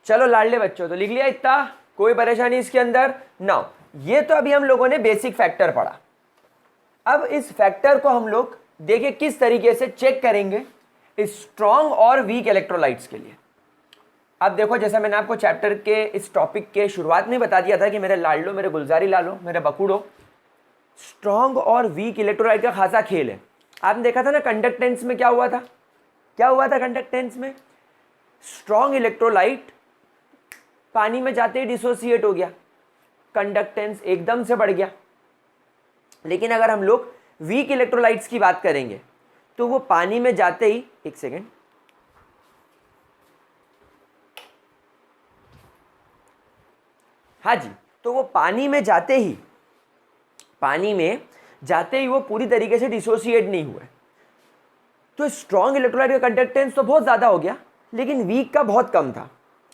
चलो लाडले बच्चों, तो लिख लिया इतना, कोई परेशानी इसके अंदर ना। ये तो अभी हम लोगों ने बेसिक फैक्टर पढ़ा। अब इस फैक्टर को हम लोग देखिए किस तरीके से चेक करेंगे स्ट्रॉन्ग और वीक इलेक्ट्रोलाइट्स के लिए। अब देखो, जैसा मैंने आपको चैप्टर के इस टॉपिक के शुरुआत में बता दिया था कि मेरे लाडलो, मेरे गुलजारी लालो, मेरे बकुड़ो, स्ट्रॉन्ग और वीक इलेक्ट्रोलाइट का खासा खेल है। आपने देखा था ना कंडक्टेंस में क्या हुआ था, क्या हुआ था कंडक्टेंस में? स्ट्रॉन्ग इलेक्ट्रोलाइट पानी में जाते ही डिसोसिएट हो गया, कंडक्टेंस एकदम से बढ़ गया। लेकिन अगर हम लोग वीक इलेक्ट्रोलाइट्स की बात करेंगे तो वो पानी में जाते ही, एक सेकेंड, हाँ जी, तो वो पानी में जाते ही वो पूरी तरीके से डिसोसिएट नहीं हुए। तो स्ट्रॉन्ग इलेक्ट्रोलाइट का कंडक्टेंस तो बहुत ज़्यादा हो गया, लेकिन वीक का बहुत कम था।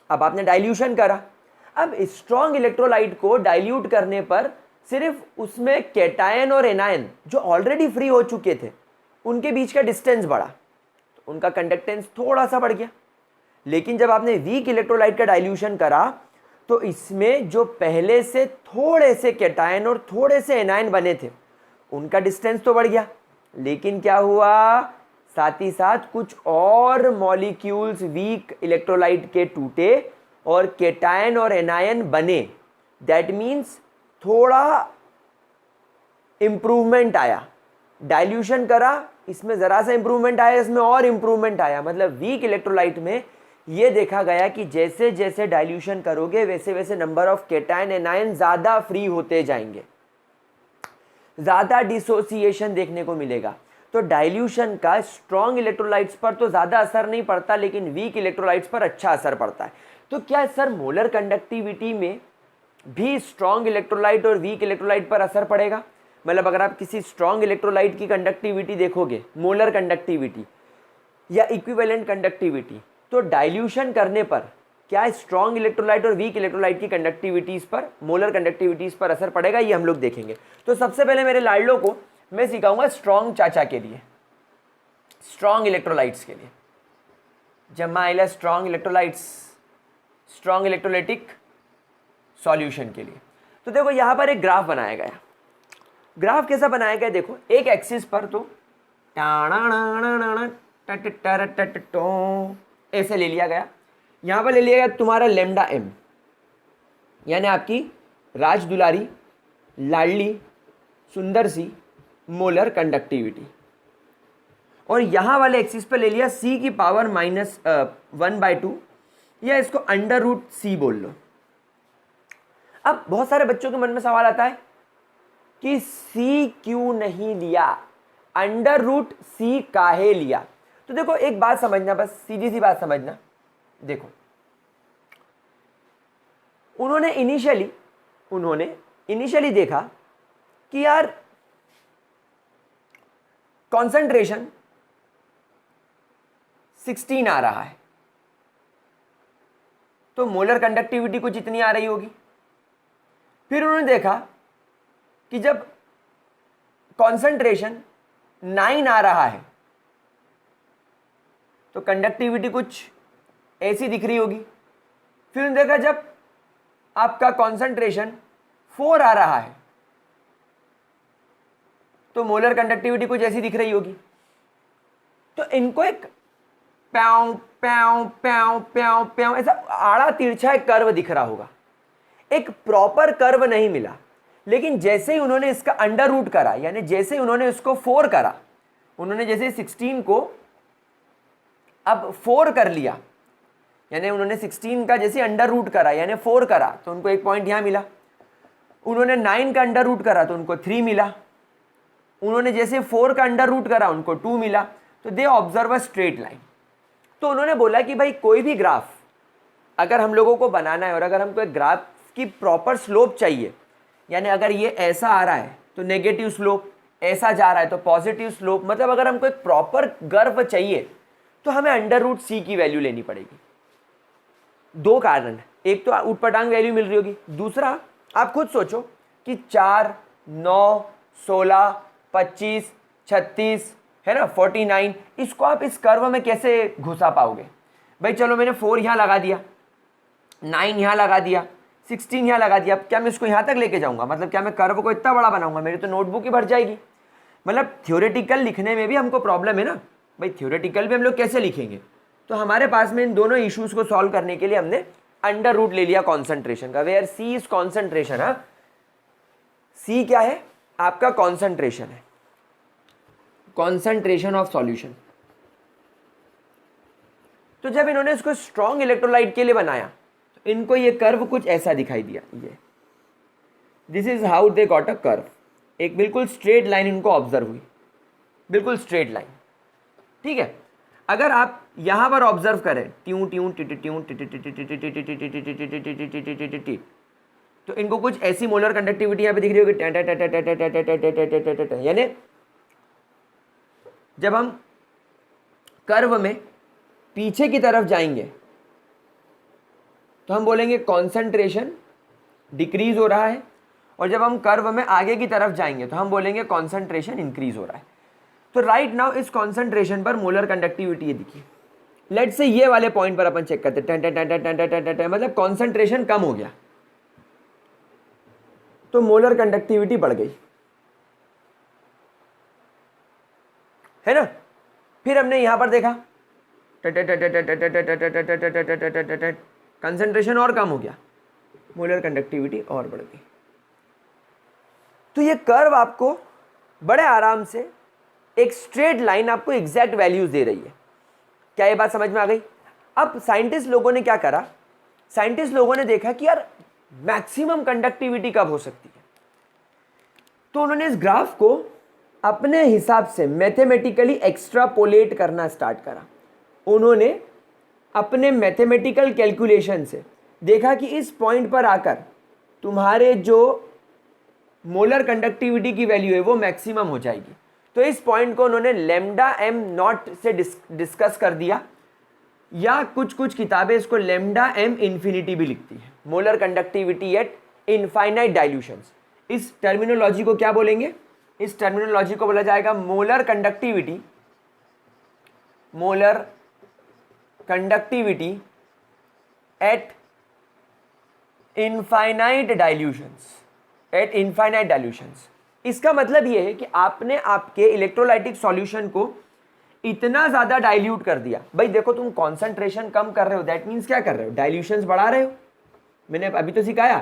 अब आपने डाइल्यूशन करा, अब स्ट्रॉन्ग इलेक्ट्रोलाइट को डाइल्यूट करने पर सिर्फ उसमें कैटायन और एनायन जो ऑलरेडी फ्री हो चुके थे उनके बीच का डिस्टेंस बढ़ा, तो उनका कंडक्टेंस थोड़ा सा बढ़ गया। लेकिन जब आपने वीक इलेक्ट्रोलाइट का डाइल्यूशन करा तो इसमें जो पहले से थोड़े से कैटायन और थोड़े से एनायन बने थे उनका डिस्टेंस तो बढ़ गया, लेकिन क्या हुआ, साथ ही साथ कुछ और मॉलिक्यूल्स वीक इलेक्ट्रोलाइट के टूटे और कैटायन और एनायन बने। दैट मीन्स थोड़ा इंप्रूवमेंट आया। डाइल्यूशन करा, इसमें ज़रा सा इंप्रूवमेंट आया, इसमें और इंप्रूवमेंट आया। मतलब वीक इलेक्ट्रोलाइट में ये देखा गया कि जैसे जैसे डाइल्यूशन करोगे वैसे वैसे नंबर ऑफ कैटायन एनायन ज़्यादा फ्री होते जाएंगे, ज़्यादा डिसोसिएशन देखने को मिलेगा। तो डाइल्यूशन का स्ट्रॉन्ग इलेक्ट्रोलाइट्स पर तो ज़्यादा असर नहीं पड़ता, लेकिन वीक इलेक्ट्रोलाइट्स पर अच्छा असर पड़ता है। तो क्या सर मोलर कंडक्टिविटी में भी स्ट्रॉन्ग इलेक्ट्रोलाइट और वीक इलेक्ट्रोलाइट पर असर पड़ेगा? मतलब अगर आप किसी स्ट्रॉन्ग इलेक्ट्रोलाइट की कंडक्टिविटी देखोगे, मोलर कंडक्टिविटी या इक्विवेलेंट कंडक्टिविटी, तो डाइल्यूशन करने पर क्या स्ट्रॉन्ग इलेक्ट्रोलाइट और वीक इलेक्ट्रोलाइट की कंडक्टिविटीज़ पर, मोलर कंडक्टिविटीज़ पर असर पड़ेगा? ये हम लोग देखेंगे। तो सबसे पहले मेरे लाडलों को मैं सिखाऊंगा स्ट्रॉन्ग चाचा के लिए, स्ट्रॉन्ग इलेक्ट्रोलाइट्स के लिए। जमाइला strong electrolytes, strong electrolytic solution के लिए। तो देखो यहाँ पर एक ग्राफ बनाया गया। ग्राफ कैसा बनाया गया देखो, एक एक्सिस पर तो ऐसे ले लिया गया, यहाँ पर ले लिया गया तुम्हारा लेमडा एम, यानी आपकी राज दुलारी लाडली सुंदर सी मोलर कंडक्टिविटी। और यहाँ वाले एक्सिस पे ले लिया c की पावर -1/2, या इसको √c बोल लो। अब बहुत सारे बच्चों के मन में सवाल आता है कि c क्यों नहीं लिया, √c काहे लिया? तो देखो एक बात समझना, बस सीधी सी बात समझना। देखो उन्होंने इनिशियली देखा कि यार कॉन्सेंट्रेशन 16 आ रहा है, तो मोलर कंडक्टिविटी कुछ इतनी आ रही होगी। फिर उन्होंने देखा कि जब कॉन्सेंट्रेशन 9 आ रहा है तो कंडक्टिविटी कुछ ऐसी दिख रही होगी। फिर उन्होंने देखा जब आपका कॉन्सेंट्रेशन 4 आ रहा है तो मोलर कंडक्टिविटी कुछ ऐसी दिख रही होगी। तो इनको एक प्याऊ प्याऊ प्याऊ प्याऊ प्याऊ ऐसा आड़ा तिरछा एक कर्व दिख रहा होगा, एक प्रॉपर कर्व नहीं मिला। लेकिन जैसे ही उन्होंने इसका अंडर रूट करा, यानी जैसे ही उन्होंने उसको 4 करा, उन्होंने जैसे 16 को अब 4 कर लिया, यानी उन्होंने 16 का जैसे अंडर रूट करा यानी 4 करा तो उनको एक पॉइंट यहां मिला। उन्होंने 9 का अंडर रूट करा तो उनको 3 मिला। उन्होंने जैसे 4 का अंडर रूट करा उनको 2 मिला। तो they observe a straight line. तो उन्होंने बोला कि भाई कोई भी ग्राफ अगर हम लोगों को बनाना है और अगर हमको एक ग्राफ की प्रॉपर स्लोप चाहिए, यानी अगर ये ऐसा आ रहा है तो नेगेटिव स्लोप, ऐसा जा रहा है तो पॉजिटिव स्लोप, मतलब अगर हमको एक प्रॉपर कर्व चाहिए तो हमें √c की वैल्यू लेनी पड़ेगी। दो कारण है, एक तो ऊटपटांग वैल्यू मिल रही होगी, दूसरा आप खुद सोचो कि 4, 9, 16, 25, 36 है ना, 49, इसको आप इस कर्व में कैसे घुसा पाओगे? भाई चलो मैंने 4 यहाँ लगा दिया, 9 यहाँ लगा दिया, 16 यहाँ लगा दिया, क्या मैं इसको यहाँ तक लेके जाऊँगा? मतलब क्या मैं कर्व को इतना बड़ा बनाऊँगा? मेरी तो नोटबुक ही भर जाएगी। मतलब थ्योरेटिकल लिखने में भी हमको प्रॉब्लम है ना भाई, थ्योरेटिकल भी हम लोग कैसे लिखेंगे? तो हमारे पास में इन दोनों इश्यूज को सॉल्व करने के लिए हमने अंडर रूट ले लिया कॉन्सेंट्रेशन का, वेयर सी इज कॉन्सेंट्रेशन। हाँ, सी क्या है? आपका कॉन्सेंट्रेशन है, कॉन्सेंट्रेशन ऑफ सॉल्यूशन। तो जब इन्होंने इसको स्ट्रॉन्ग इलेक्ट्रोलाइट के लिए बनाया तो इनको ये कर्व कुछ ऐसा दिखाई दिया, ये this is how they got a curve. एक बिल्कुल स्ट्रेट लाइन इनको ऑब्जर्व हुई, बिल्कुल स्ट्रेट लाइन। ठीक है, अगर आप यहां पर ऑब्जर्व करें ट्यूं ट्यूं ट्यूं तो इनको कुछ ऐसी मोलर कंडक्टिविटी यहां पे दिख रही होगी, यानी जब हम कर्व में पीछे की तरफ जाएंगे तो हम बोलेंगे कॉन्सेंट्रेशन डिक्रीज हो रहा है, और जब हम कर्व में आगे की तरफ जाएंगे तो हम बोलेंगे कॉन्सेंट्रेशन इंक्रीज हो रहा है। तो राइट नाउ इस कॉन्सेंट्रेशन पर मोलर कंडक्टिविटी ये दिखी। लेट्स से ये वाले पॉइंट पर अपन चेक करते हैं, मतलब कॉन्सेंट्रेशन कम हो गया तो मोलर कंडक्टिविटी बढ़ गई, है ना। फिर हमने यहां पर देखा कंसेंट्रेशन और कम हो गया, मोलर कंडक्टिविटी और बढ़ गई। तो ये कर्व आपको बड़े आराम से एक स्ट्रेट लाइन आपको एग्जैक्ट वैल्यूज दे रही है। क्या ये बात समझ में आ गई? अब साइंटिस्ट लोगों ने क्या करा, साइंटिस्ट लोगों ने देखा कि यार मैक्सिमम कंडक्टिविटी कब हो सकती है, तो उन्होंने इस ग्राफ को अपने हिसाब से मैथमेटिकली एक्स्ट्रापोलेट करना स्टार्ट करा। उन्होंने अपने मैथमेटिकल कैलकुलेशन से देखा कि इस पॉइंट पर आकर तुम्हारे जो मोलर कंडक्टिविटी की वैल्यू है वो मैक्सिमम हो जाएगी। तो इस पॉइंट को उन्होंने लैम्डा एम नॉट से डिस्कस कर दिया, या कुछ कुछ किताबें इसको लैम्डा एम इन्फिनिटी भी लिखती है, molar conductivity at infinite dilutions. इस टर्मिनोलॉजी को क्या बोलेंगे? इस टर्मिनोलॉजी को बोला जाएगा molar conductivity, molar conductivity at infinite dilutions, eight infinite dilutions. इसका मतलब यह है कि आपने आपके इलेक्ट्रोलाइटिक सॉल्यूशन को इतना ज्यादा डाइल्यूट कर दिया। भाई देखो, तुम कॉन्सेंट्रेशन कम कर रहे हो, दैट मीन्स क्या कर रहे हो? डाइल्यूशंस बढ़ा रहे हो। मैंने अभी तो सिखाया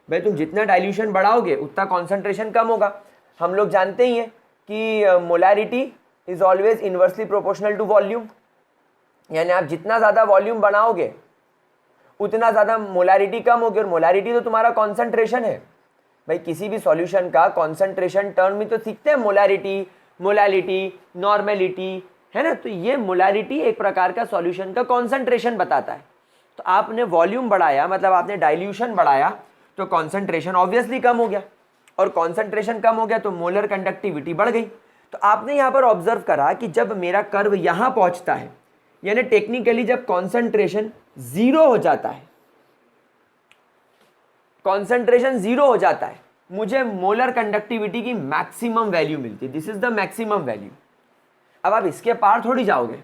भाई, तुम जितना डाइल्यूशन बढ़ाओगे उतना कॉन्सेंट्रेशन कम होगा। हम लोग जानते ही हैं कि molarity is always inversely proportional to volume, यानी आप जितना ज्यादा वॉल्यूम बनाओगे उतना ज्यादा मोलैरिटी कम होगी, और मोलैरिटी तो तुम्हारा कॉन्सेंट्रेशन है। भाई किसी भी सॉल्यूशन का कॉन्सेंट्रेशन टर्म में तो सीखते हैं, मोलैरिटी, मोलैलिटी, नॉर्मेलिटी, है ना। तो ये मोलैरिटी एक प्रकार का सॉल्यूशन का कॉन्सेंट्रेशन बताता है। तो आपने वॉल्यूम बढ़ाया, मतलब आपने डाइल्यूशन बढ़ाया, तो कॉन्सेंट्रेशन ऑब्वियसली कम हो गया, और कॉन्सेंट्रेशन कम हो गया तो मोलर कंडक्टिविटी बढ़ गई। तो आपने यहाँ पर ऑब्जर्व करा कि जब मेरा कर्व यहाँ पहुँचता है, यानी टेक्निकली जब कॉन्सेंट्रेशन जीरो हो जाता है, कॉन्सेंट्रेशन जीरो हो जाता है, मुझे मोलर कंडक्टिविटी की मैक्सिमम वैल्यू मिलती है। This is the maximum value. अब आप इसके पार थोड़ी जाओगे,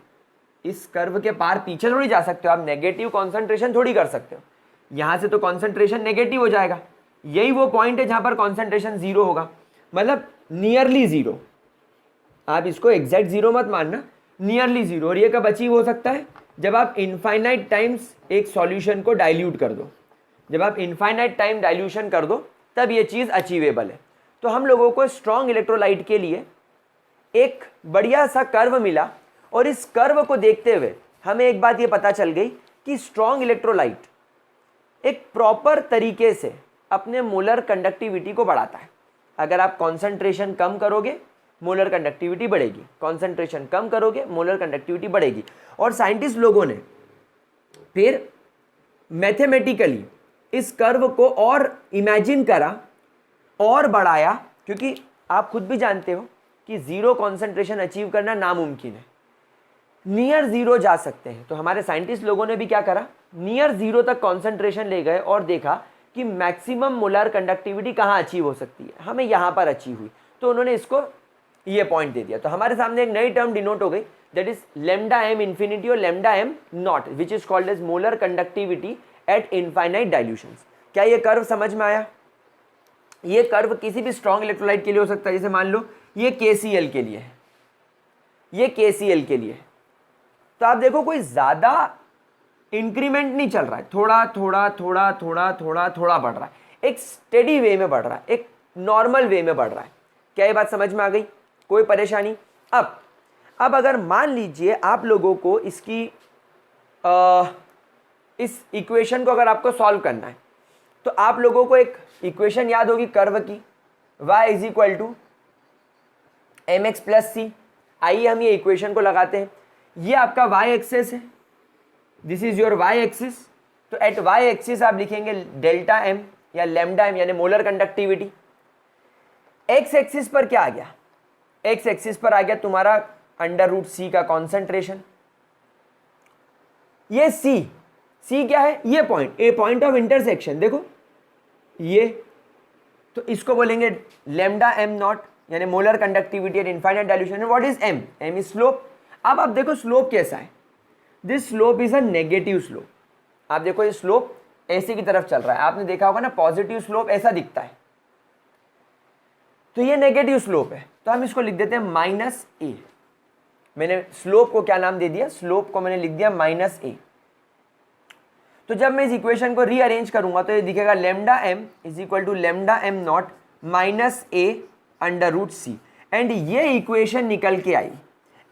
इस कर्व के पार पीछे थोड़ी जा सकते हो, आप नेगेटिव कॉन्सेंट्रेशन थोड़ी कर सकते हो। यहां से तो कॉन्सेंट्रेशन नेगेटिव हो जाएगा, यही वो पॉइंट है जहां पर कॉन्सेंट्रेशन जीरो होगा, मतलब नियरली जीरो। आप इसको एग्जैक्ट जीरो मत मानना, नियरली जीरो। और ये कब अचीव हो सकता है? जब आप इनफाइनाइट टाइम्स एक सॉल्यूशन को डाइल्यूट कर दो। जब आप इनफाइनाइट टाइम डाइल्यूशन कर दो तब ये चीज़ अचीवेबल है। तो हम लोगों को स्ट्रॉन्ग इलेक्ट्रोलाइट के लिए एक बढ़िया सा कर्व मिला, और इस कर्व को देखते हुए हमें एक बात ये पता चल गई कि स्ट्रॉन्ग इलेक्ट्रोलाइट एक प्रॉपर तरीके से अपने मोलर कंडक्टिविटी को बढ़ाता है। अगर आप कॉन्सेंट्रेशन कम करोगे मोलर कंडक्टिविटी बढ़ेगी, कॉन्सेंट्रेशन कम करोगे मोलर कंडक्टिविटी बढ़ेगी। और साइंटिस्ट लोगों ने फिर मैथमेटिकली इस कर्व को और इमेजिन करा और बढ़ाया, क्योंकि आप खुद भी जानते हो कि जीरो कॉन्सेंट्रेशन अचीव करना नामुमकिन है, नियर जीरो जा सकते हैं। तो हमारे साइंटिस्ट लोगों ने भी क्या करा, नियर जीरो तक कॉन्सेंट्रेशन ले गए और देखा कि मैक्सिमम मोलर कंडक्टिविटी कहाँ अचीव हो सकती है, हमें यहाँ पर अचीव हुई। तो उन्होंने इसको ये पॉइंट दे दिया। तो हमारे सामने एक नई टर्म डिनोट हो गई, that is lambda M infinity और lambda M nought, which is called as molar conductivity at infinite dilutions. क्या ये कर्व समझ में आया? ये कर्व किसी भी स्ट्रॉन्ग इलेक्ट्रोलाइट के लिए हो सकता है, जैसे मान लो ये KCl के लिए है, ये KCl के लिए है। तो आप देखो कोई ज्यादा इंक्रीमेंट नहीं चल रहा है, थोड़ा थोड़ा थोड़ा थोड़ा थोड़ा थोड़ा बढ़ रहा है, एक स्टेडी वे में बढ़ रहा है, एक नॉर्मल वे में बढ़ रहा है। क्या ये बात समझ में आ गई? कोई परेशानी? अब अगर मान लीजिए आप लोगों को इसकी इस इक्वेशन को अगर आपको सॉल्व करना है, तो आप लोगों को एक इक्वेशन याद होगी कर्व की, y is equal to mx plus C. आइए हम ये इक्वेशन को लगाते हैं। ये आपका y एक्सिस है, this is your y axis. तो एट y एक्सिस आप लिखेंगे डेल्टा m या लैम्डा m यानी मोलर कंडक्टिविटी। x एक्सिस पर क्या आ गया? x एक्सिस पर आ गया तुम्हारा √c का कॉन्सेंट्रेशन। ये c क्या है? ये point, A point of intersection, देखो ये, तो इसको बोलेंगे लैम्डा m नॉट यानी molar conductivity at infinite dilution. What is m? m is slope. अब आप देखो स्लोप कैसा है, this slope is a negative slope. आप देखो ये स्लोप ऐसे की तरफ चल रहा है, आपने देखा होगा ना पॉजिटिव स्लोप ऐसा दिखता है, तो ये नेगेटिव स्लोप है, तो हम इसको लिख देते हैं -a। मैंने स्लोप को क्या नाम दे दिया? स्लोप को मैंने लिख दिया -a। तो जब मैं इस इक्वेशन को रीअरेंज करूंगा तो ये दिखेगा lambda m is equal to lambda m not -a/√c। And ये इक्वेशन निकल के आई,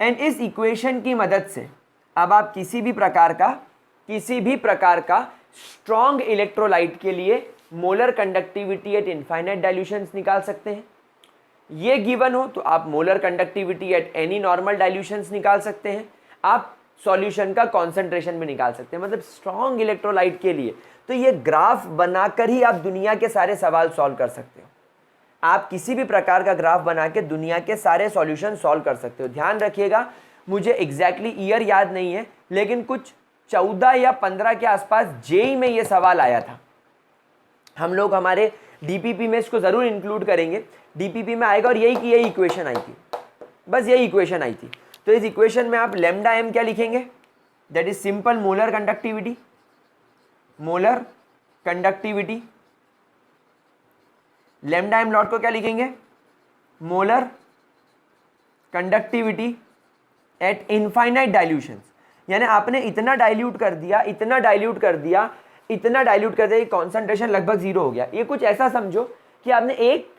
एंड इस इक्वेशन की मदद से अब आप किसी भी प्रकार का स्ट्रॉन्ग इलेक्ट्रोलाइट के लिए molar conductivity at infinite dilutions निकाल सकते हैं। ये गिवन हो तो आप molar conductivity at any normal dilutions निकाल सकते हैं, आप सॉल्यूशन का कॉन्सेंट्रेशन भी निकाल सकते हैं। मतलब स्ट्रॉन्ग इलेक्ट्रोलाइट के लिए तो ये ग्राफ बनाकर ही आप दुनिया के सारे सवाल सॉल्व कर सकते हो। आप किसी भी प्रकार का ग्राफ बना के दुनिया के सारे सॉल्यूशन सॉल्व कर सकते हो। ध्यान रखिएगा, मुझे एग्जैक्टली ईयर याद नहीं है, लेकिन कुछ 14 या 15 के आसपास जेई में ये सवाल आया था। हम लोग हमारे डीपीपी में इसको जरूर इंक्लूड करेंगे, डीपीपी में आएगा, और यही इक्वेशन आई थी, बस यही इक्वेशन आई थी। तो इस इक्वेशन में आप लैम्डा m क्या लिखेंगे? That is simple molar conductivity, molar conductivity. Lambda m not को क्या लिखेंगे? Molar conductivity at infinite dilutions. यानी आपने इतना डाइल्यूट कर दिया कि कॉन्सेंट्रेशन लगभग 0 हो गया। ये कुछ ऐसा समझो कि आपने एक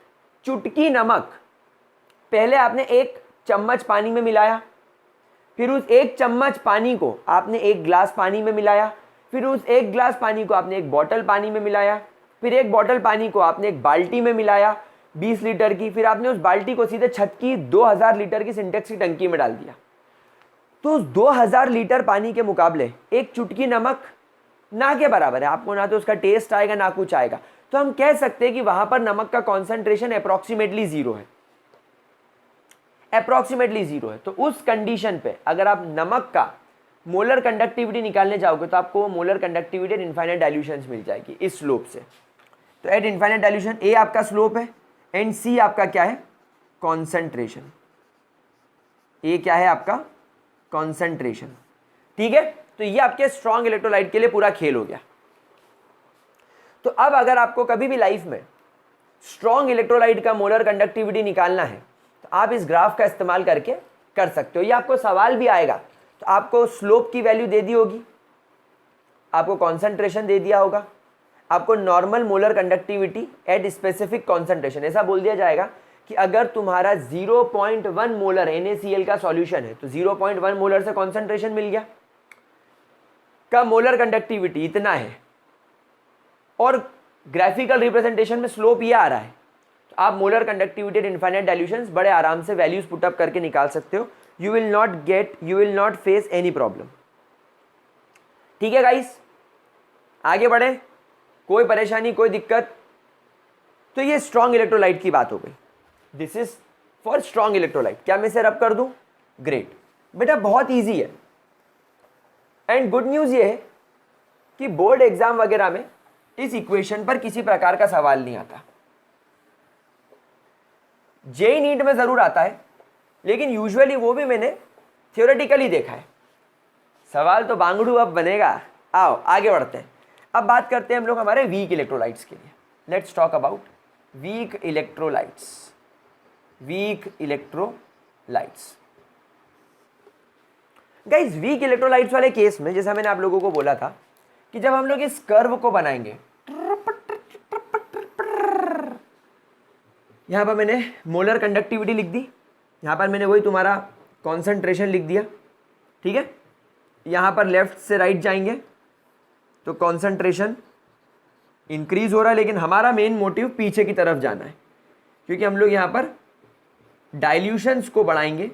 चुटकी नमक पहले आपने 1 चम्मच पानी में मिलाया, फिर उस 1 चम्मच पानी को आपने 1 गिलास पानी में मिलाया, फिर उस 1 गिलास पानी को आपने 1 बॉटल पानी में मिलाया, फिर 1 बॉटल पानी को आपने 1 बाल्टी में मिलाया 20 लीटर की, फिर आपने उस बाल्टी को सीधे छत की 2000 लीटर की सिंटेक्स की टंकी में डाल दिया। तो उस 2000 लीटर पानी के मुकाबले एक चुटकी नमक ना के बराबर है। आपको ना तो उसका टेस्ट आएगा ना कुछ आएगा। तो हम कह सकते हैं कि वहां पर नमक का कॉन्सेंट्रेशन अप्रोक्सीमेटली 0 है, अप्रोक्सीमेटली 0 है। तो उस कंडीशन पे अगर आप नमक का मोलर कंडक्टिविटी निकालने जाओगे तो आपको molar conductivity at infinite dilutions मिल जाएगी इस स्लोप से। तो एट इनफाइनाइट डाइल्यूशन ए आपका स्लोप है एंड सी आपका क्या है? कॉन्सेंट्रेशन। ए क्या है आपका? कॉन्सेंट्रेशन। ठीक है, तो ये आपके स्ट्रॉन्ग इलेक्ट्रोलाइट के लिए पूरा खेल हो गया। तो अब अगर आपको कभी भी लाइफ में स्ट्रॉन्ग इलेक्ट्रोलाइट का मोलर कंडक्टिविटी निकालना है तो आप इस ग्राफ का इस्तेमाल करके कर सकते हो। ये आपको सवाल भी आएगा तो आपको स्लोप की वैल्यू दे दी होगी, आपको कॉन्सेंट्रेशन दे दिया होगा, आपको normal molar conductivity at specific concentration, ऐसा बोल दिया जाएगा कि अगर तुम्हारा 0.1 मोलर NaCl का सॉल्यूशन है तो 0.1 मोलर से कॉन्सेंट्रेशन मिल गया का मोलर कंडक्टिविटी इतना है, और ग्राफिकल रिप्रेजेंटेशन में स्लोप ये आ रहा है, तो आप molar conductivity at infinite dilutions बड़े आराम से वैल्यूज पुटअप करके निकाल सकते हो। You will not face any problem. ठीक है गाइस, आगे बढ़े, कोई परेशानी कोई दिक्कत? तो ये स्ट्रॉन्ग इलेक्ट्रोलाइट की बात हो गई। This is for strong electrolyte. क्या मैं इसे रब कर दूं? ग्रेट बेटा, बहुत ईजी है। एंड गुड न्यूज ये है कि बोर्ड एग्जाम वगैरह में इस इक्वेशन पर किसी प्रकार का सवाल नहीं आता। जेईई नीट में जरूर आता है, लेकिन यूजुअली वो भी मैंने थियोरेटिकली देखा है। सवाल तो बांगड़ू अब बनेगा। आओ आगे बढ़ते हैं। अब बात करते हैं हम लोग हमारे वीक इलेक्ट्रोलाइट्स के लिए। Let's talk about weak electrolytes. Weak electrolytes guys, weak electrolytes वाले केस में जैसा मैंने आप लोगों को बोला था कि जब हम लोग इस कर्व को बनाएंगे, यहां पर मैंने मोलर कंडक्टिविटी लिख दी, यहां पर मैंने वही तुम्हारा कॉन्सेंट्रेशन लिख दिया, ठीक है। यहां पर लेफ्ट से राइट जाएंगे तो कॉन्सेंट्रेशन इंक्रीज हो रहा है, लेकिन हमारा मेन मोटिव पीछे की तरफ जाना है, क्योंकि हम लोग यहां पर डाइल्यूशंस को बढ़ाएंगे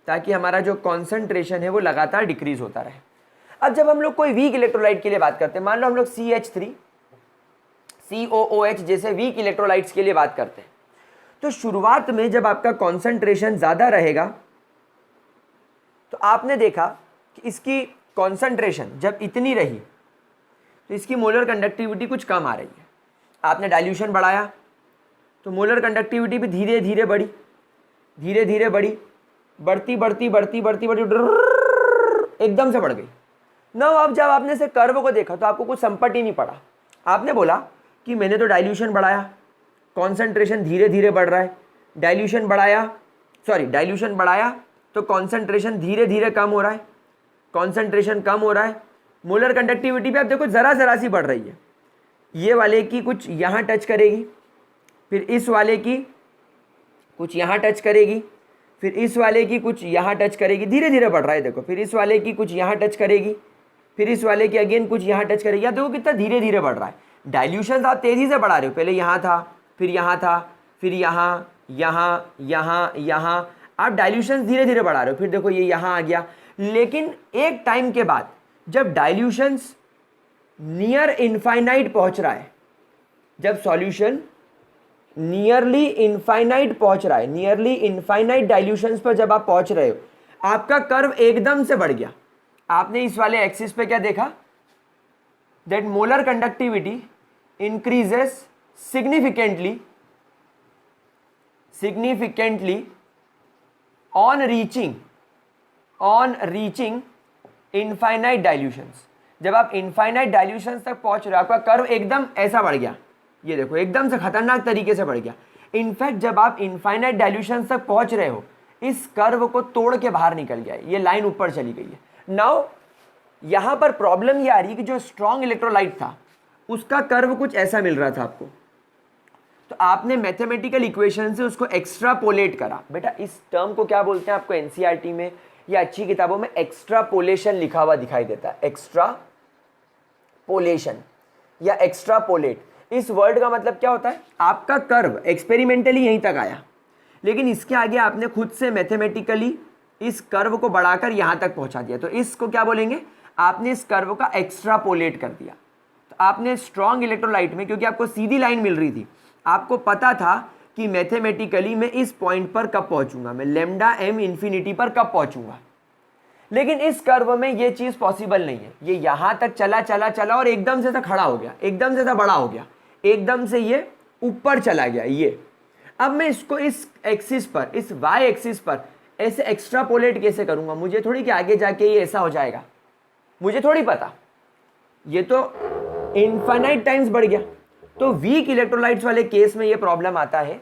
ताकि हमारा जो कॉन्सेंट्रेशन है वो लगातार डिक्रीज होता रहे। अब जब हम लोग कोई वीक इलेक्ट्रोलाइट के लिए बात करते हैं, मान लो हम लोग CH3 COOH जैसे वीक इलेक्ट्रोलाइट्स के लिए बात करते हैं, तो शुरुआत में जब आपका कॉन्सेंट्रेशन ज़्यादा रहेगा तो आपने देखा कि इसकी कॉन्सेंट्रेशन जब इतनी रही तो इसकी मोलर कंडक्टिविटी कुछ कम आ रही है। आपने डाइल्यूशन बढ़ाया तो मोलर कंडक्टिविटी भी धीरे धीरे बढ़ी, धीरे धीरे बढ़ी, बढ़ती बढ़ती बढ़ती बढ़ती बढ़ती एकदम से बढ़ गई ना। अब जब आपने से कर्व को देखा तो आपको कुछ संपट ही नहीं पड़ा। आपने बोला कि मैंने तो डाइल्यूशन बढ़ाया, कॉन्सेंट्रेशन धीरे धीरे बढ़ रहा है, डाइल्यूशन बढ़ाया तो कॉन्सेंट्रेशन धीरे धीरे कम हो रहा है, कॉन्सेंट्रेशन कम हो रहा है, मोलर कंडक्टिविटी भी आप देखो ज़रा सी बढ़ रही है। ये वाले की कुछ यहाँ टच करेगी, फिर इस वाले की कुछ यहाँ टच करेगी, फिर इस वाले की कुछ यहाँ टच करेगी, धीरे धीरे बढ़ रहा है देखो। फिर इस वाले की कुछ यहाँ टच करेगी, फिर इस वाले की अगेन कुछ यहाँ टच करेगी। या देखो कितना धीरे धीरे बढ़ रहा है। डाइल्यूशन आप तेज़ी से बढ़ा रहे हो, पहले यहाँ था, फिर यहाँ था, फिर यहाँ, यहाँ, यहाँ, यहाँ, आप डाइल्यूशन धीरे धीरे बढ़ा रहे हो। फिर देखो ये यहाँ आ गया। लेकिन एक टाइम के बाद जब डाइल्यूशंस नियर इनफाइनाइट पहुँच रहा है, जब सॉल्यूशन नियरली इनफाइनाइट पहुंच रहा है, नियरली इनफाइनाइट डाइल्यूशंस पर जब आप पहुंच रहे हो, आपका कर्व एकदम से बढ़ गया। आपने इस वाले एक्सिस पे क्या देखा, that molar conductivity increases significantly on reaching infinite dilutions. जब आप इनफाइनाइट डाइल्यूशंस तक पहुंच रहे हो, आपका कर्व एकदम ऐसा बढ़ गया। ये देखो एकदम से खतरनाक तरीके से बढ़ गया। इनफैक्ट जब आप इनफाइनाइट डाइल्यूशन तक पहुंच रहे हो, इस कर्व को तोड़ के बाहर निकल गया है, ये लाइन ऊपर चली गई है। नाउ यहां पर प्रॉब्लम ये आ रही है कि जो स्ट्रॉन्ग इलेक्ट्रोलाइट था उसका कर्व कुछ ऐसा मिल रहा था आपको, तो आपने मैथमेटिकल इक्वेशन से उसको एक्स्ट्रापोलेट करा। बेटा इस टर्म को क्या बोलते हैं, आपको एनसीईआरटी में या अच्छी किताबों में एक्स्ट्रापोलेशन लिखा हुआ दिखाई देता है। एक्स्ट्रापोलेशन या एक्स्ट्रापोलेट, इस वर्ड का मतलब क्या होता है, आपका कर्व एक्सपेरिमेंटली यहीं तक आया, लेकिन इसके आगे आपने खुद से मैथमेटिकली इस कर्व को बढ़ाकर यहां तक पहुंचा दिया, तो इसको क्या बोलेंगे, आपने इस कर्व का एक्स्ट्रापोलेट कर दिया। तो आपने स्ट्रॉन्ग इलेक्ट्रोलाइट में, क्योंकि आपको सीधी लाइन मिल रही थी, आपको पता था कि मैथमेटिकली मैं इस पॉइंट पर कब पहुंचूंगा, मैं लैम्डा m इंफिनिटी पर कब पहुंचूंगा, लेकिन इस कर्व में ये चीज पॉसिबल नहीं है। ये यहां तक चला चला चला और एकदम से ऐसा खड़ा हो गया, एकदम से ऐसा बड़ा हो गया, एकदम से ये ऊपर चला गया। ये अब मैं इसको इस एक्सिस पर, इस y एक्सिस पर ऐसे एक्स्ट्रापोलेट कैसे करूंगा, मुझे थोड़ी कि आगे जाके ये ऐसा हो जाएगा, मुझे थोड़ी पता, ये तो इनफाइनाइट टाइम्स बढ़ गया। तो वीक इलेक्ट्रोलाइट्स वाले केस में ये प्रॉब्लम आता है।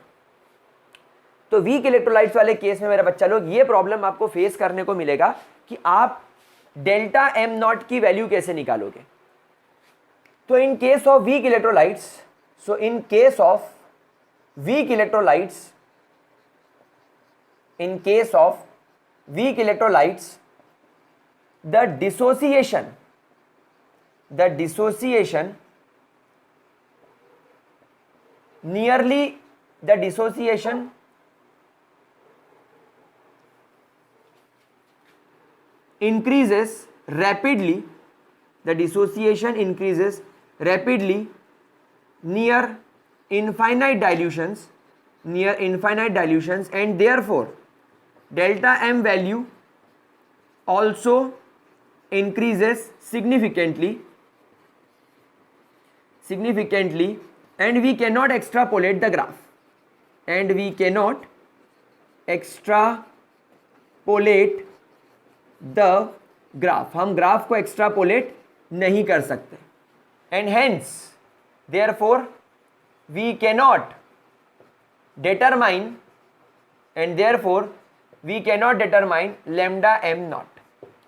तो वीक इलेक्ट्रोलाइट्स वाले केस में मेरा बच्चा लोग ये प्रॉब्लम आपको फेस करने को मिलेगा कि आप डेल्टा एम नॉट की वैल्यू कैसे निकालोगे। तो in case of weak electrolytes, in case of weak electrolytes, the dissociation increases rapidly, near infinite dilutions, and therefore delta m value also increases significantly, and we cannot extrapolate the graph, हम graph को extrapolate नहीं कर सकते। and hence therefore we cannot determine lambda m naught.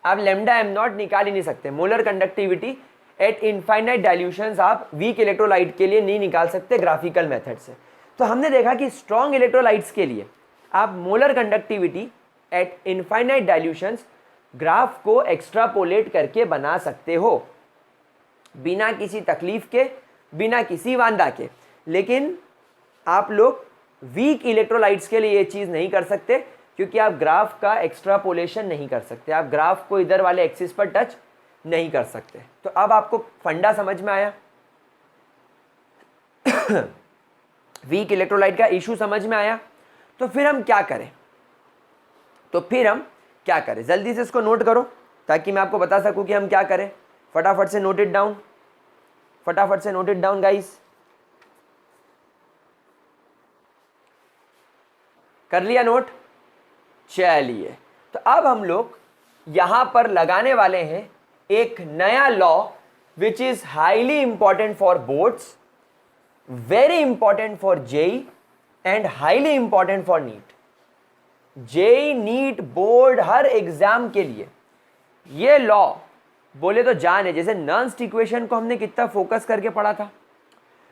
आप lambda m naught निकाल ही नहीं सकते. Molar conductivity at infinite dilutions आप वीक इलेक्ट्रोलाइट के लिए नहीं निकाल सकते ग्राफिकल मेथड से. तो हमने देखा कि स्ट्रॉन्ग इलेक्ट्रोलाइट्स के लिए आप molar conductivity at infinite dilutions graph को एक्स्ट्रापोलेट करके बना सकते हो बिना किसी तकलीफ के, बिना किसी वांदा के. लेकिन आप लोग वीक इलेक्ट्रोलाइट्स के लिए ये चीज़ नहीं कर सकते क्योंकि आप ग्राफ का एक्स्ट्रापोलेशन नहीं कर सकते, आप ग्राफ को इधर वाले एक्सिस पर टच नहीं कर सकते. तो अब आपको फंडा समझ में आया, वीक इलेक्ट्रोलाइट का इशू समझ में आया. तो फिर हम क्या करें, जल्दी से इसको नोट करो ताकि मैं आपको बता सकूं कि हम क्या करें. फटाफट से नोट इट डाउन गाइस. कर लिया नोट? चलिए, तो अब हम लोग यहां पर लगाने वाले हैं एक नया law which is highly important for boards, very important for JEE and highly important for NEET. JEE, NEET, board, हर एग्जाम के लिए ये लॉ बोले तो जान है. जैसे नर्न्स्ट इक्वेशन को हमने कितना फोकस करके पढ़ा था,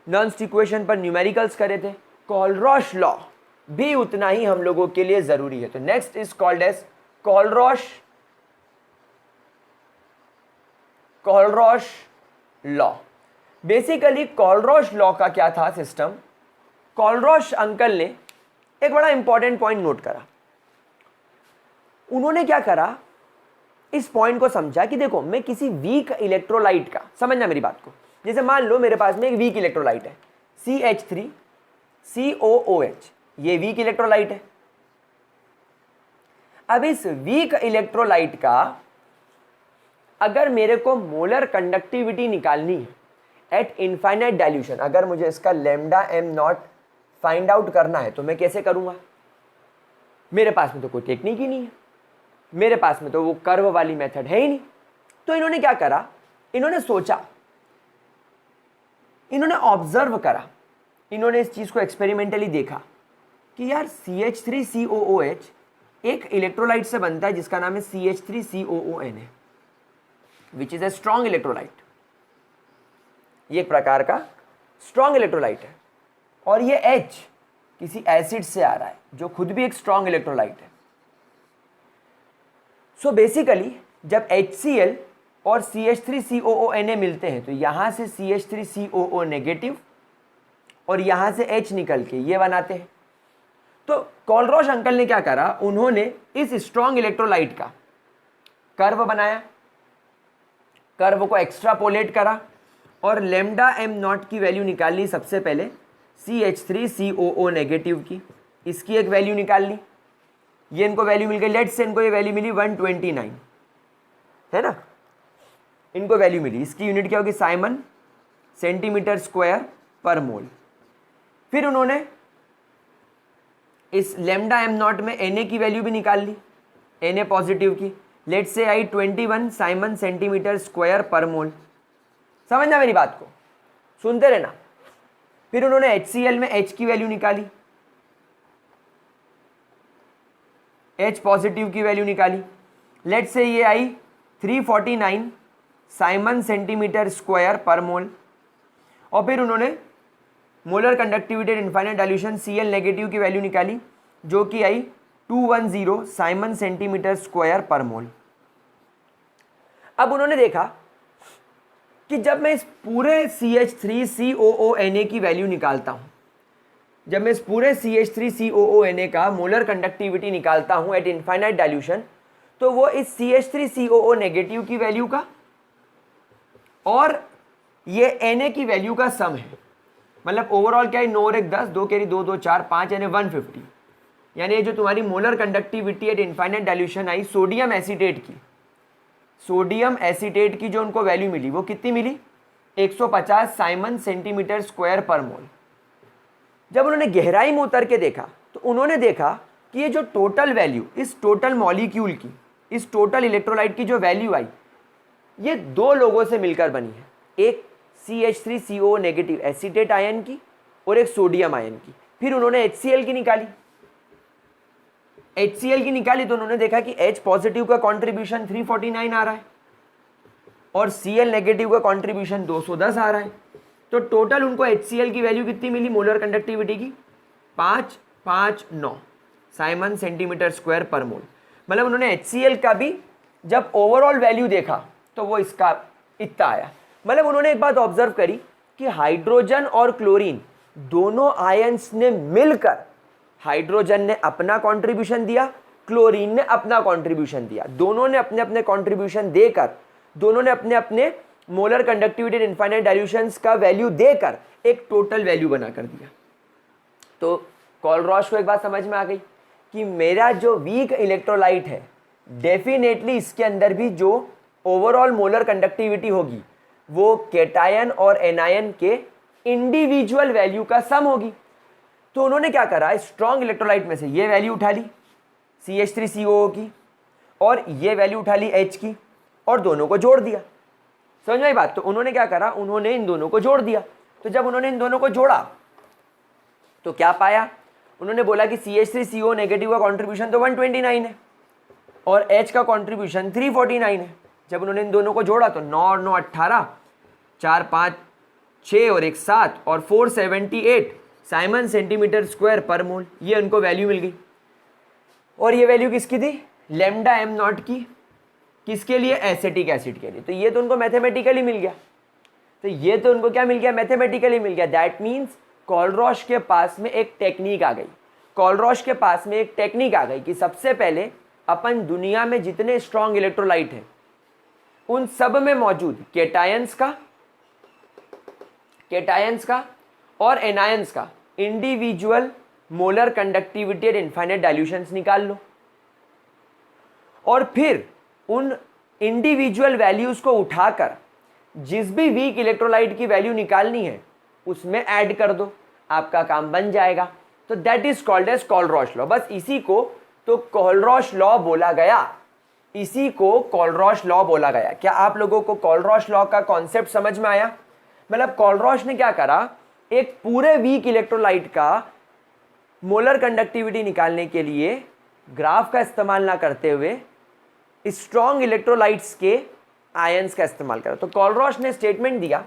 नर्न्स्ट इक्वेशन पर न्यूमेरिकल्स करे थे. कोलरॉश लॉ भी उतना ही हम लोगों के लिए जरूरी है. तो next is called as Kohlrausch law. Basically Kohlrausch law का क्या था सिस्टम, कोलरॉश अंकल ने एक बड़ा इंपॉर्टेंट पॉइंट नोट करा. उन्होंने क्या करा, इस पॉइंट को समझा कि देखो मैं किसी वीक इलेक्ट्रोलाइट का, समझना मेरी बात को, जैसे मान लो मेरे पास में एक वीक इलेक्ट्रोलाइट है CH3COOH, ये वीक इलेक्ट्रोलाइट है. अब इस वीक इलेक्ट्रोलाइट का अगर मेरे को मोलर कंडक्टिविटी निकालनी है एट इनफाइनाइट डाइल्यूशन, अगर मुझे इसका lambda M not find out करना है तो मैं कैसे करूंगा. मेरे पास में तो कोई टेक्निक ही नहीं है, मेरे पास में तो वो कर्व वाली मेथड है ही नहीं. तो इन्होंने क्या करा, इन्होंने सोचा, इन्होंने ऑब्जर्व करा, इन्होंने इस चीज को एक्सपेरिमेंटली देखा कि यार CH3COOH एक इलेक्ट्रोलाइट से बनता है जिसका नाम है CH3COONA, which is a strong electrolyte. ये एक प्रकार का स्ट्रॉन्ग इलेक्ट्रोलाइट है और ये H किसी एसिड से आ रहा है जो खुद भी एक स्ट्रॉन्ग इलेक्ट्रोलाइट है. सो बेसिकली जब HCl और CH3COONA मिलते हैं तो यहां से CH3COO नेगेटिव और यहां से H निकल के ये बनाते हैं. तो कोलरॉश अंकल ने क्या करा, उन्होंने इस स्ट्रॉन्ग इलेक्ट्रोलाइट का कर्व बनाया, कर्व को एक्स्ट्रापोलेट करा और लैम्डा एम नॉट की वैल्यू निकाल ली. सबसे पहले CH3COO नेगेटिव की, इसकी एक वैल्यू निकाल ली, ये इनको वैल्यू मिल गई. लेट से इनको ये वैल्यू मिली 129 है ना, इनको वैल्यू मिली. इसकी यूनिट क्या होगी, साइमन सेंटीमीटर स्क्वायर पर मोल. फिर उन्होंने इस लैम्डा एम नॉट में Na की वैल्यू भी निकाल ली, Na पॉजिटिव की. लेट से आई 21 साइमन सेंटीमीटर स्क्वायर पर मोल. समझना मेरी बात को, सुनते रहना. फिर उन्होंने HCl में H की वैल्यू निकाली, H पॉजिटिव की वैल्यू निकाली. लेट से ये आई 349 साइमन सेंटीमीटर स्क्वायर पर मोल. और फिर उन्होंने molar conductivity infinite dilution Cl negative की वैल्यू निकाली जो कि आई 210 साइमन सेंटीमीटर स्क्वायर पर मोल. अब उन्होंने देखा कि जब मैं इस पूरे CH3COONA की वैल्यू निकालता हूं, जब मैं इस पूरे CH3COONA का मोलर कंडक्टिविटी निकालता हूं एट इनफाइनाइट डाइल्यूशन, तो वो इस CH3COO नेगेटिव की वैल्यू का और ये Na की वैल्यू का सम है. मतलब ओवरऑल क्या है, 9 और 1 10, 2 कैरी 2 2 4 5 यानी 150. यानी ये जो तुम्हारी molar conductivity at infinite dilution I sodium acetate की जो उनको वैल्यू मिली वो कितनी मिली, 150 साइमन सेंटीमीटर स्क्वायर पर मोल. जब उन्होंने गहराई में उतर के देखा तो उन्होंने देखा कि ये जो टोटल वैल्यू, इस टोटल मॉलिक्यूल की, इस टोटल इलेक्ट्रोलाइट की जो वैल्यू आई, ये दो लोगों से मिलकर बनी है. एक CH3CO नेगेटिव एसीटेट आयन की और एक सोडियम आयन की। फिर उन्होंने HCl की निकाली, HCl की निकाली तो उन्होंने देखा कि H पॉजिटिव का कॉन्ट्रीब्यूशन 349 आ रहा है और Cl नेगेटिव का कॉन्ट्रीब्यूशन 210 आ रहा है। तो टोटल उनको HCl की वैल्यू कितनी मिली मोलर कंडक्टिविटी की? 559 साइमन सेंटीमीटर स्क्वायर पर मोल। मतलब उन्होंने HCl का भी जब ओवरऑल वैल्यू देखा तो वो इसका इतना आया। मतलब उन्होंने एक बात ऑब्जर्व करी कि हाइड्रोजन और क्लोरीन दोनों आयंस ने मिलकर, हाइड्रोजन ने अपना कंट्रीब्यूशन दिया, क्लोरीन ने अपना कंट्रीब्यूशन दिया, दोनों ने अपने अपने कंट्रीब्यूशन देकर, दोनों ने अपने अपने मोलर कंडक्टिविटी इनफाइनाइट डाइल्यूशंस का वैल्यू देकर एक टोटल वैल्यू बना कर दिया। तो कोलरॉश को एक बात समझ में आ गई कि मेरा जो वीक इलेक्ट्रोलाइट है डेफिनेटली इसके अंदर भी जो ओवरऑल मोलर कंडक्टिविटी होगी वो केटायन और एनायन के इंडिविजुअल वैल्यू का सम होगी। तो उन्होंने क्या करा, स्ट्रॉन्ग इलेक्ट्रोलाइट में से ये वैल्यू उठा ली CH3COO की और ये वैल्यू उठा ली H की और दोनों को जोड़ दिया। समझ में आई बात? तो उन्होंने क्या करा, उन्होंने इन दोनों को जोड़ दिया। तो जब उन्होंने इन दोनों को जोड़ा तो क्या पाया, उन्होंने बोला कि CH3CO नेगेटिव का कॉन्ट्रीब्यूशन तो 129 है और H का कॉन्ट्रीब्यूशन 349 है। जब उन्होंने इन दोनों को जोड़ा तो 9 और 9 18, 4 5 6 और 1 7 और 478 साइमन सेंटीमीटर स्क्वायर पर मोल, ये उनको वैल्यू मिल गई। और ये वैल्यू किसकी थी? लैम्डा m नॉट की। किसके लिए? एसिटिक एसिड के लिए। तो ये तो उनको मैथमेटिकली मिल गया। तो ये तो उनको क्या मिल गया? मैथमेटिकली मिल गया। दैट मीन्स कोलरॉश के पास में एक टेक्निक आ गई, कोलरॉश के पास में एक टेक्निक आ गई कि सबसे पहले अपन दुनिया में जितने स्ट्रॉन्ग इलेक्ट्रोलाइट हैं उन सब में मौजूद केटायंस का और एनायंस का individual molar conductivity and infinite dilutions निकाल लो और फिर उन इंडिविजुअल वैल्यूज को उठाकर जिस भी वीक इलेक्ट्रोलाइट की वैल्यू निकालनी है उसमें ऐड कर दो, आपका काम बन जाएगा। तो that is called as Kohlrausch law. बस इसी को तो कोलरॉश लॉ बोला गया, इसी को कोलरॉश लॉ बोला गया। क्या आप लोगों को कोलरॉश लॉ का कॉन्सेप्ट समझ में आया? मतलब कोलरॉश ने क्या करा, एक पूरे वीक इलेक्ट्रोलाइट का मोलर कंडक्टिविटी निकालने के लिए ग्राफ का इस्तेमाल ना करते हुए स्ट्रॉन्ग इलेक्ट्रोलाइट्स के आयंस का इस्तेमाल करा। तो कोलरॉश ने स्टेटमेंट दिया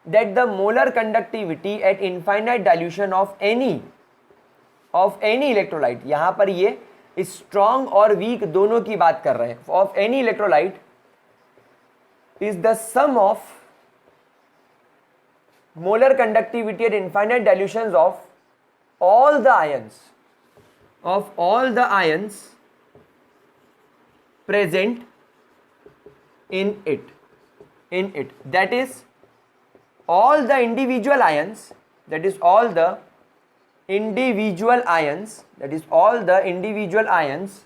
that the molar conductivity at infinite dilution of any electrolyte, यहां पर ये strong और weak दोनों की बात कर रहे हैं, of any electrolyte is the sum of molar conductivity at infinite dilutions of all the ions present in it, that is all the individual ions, that is all the individual ions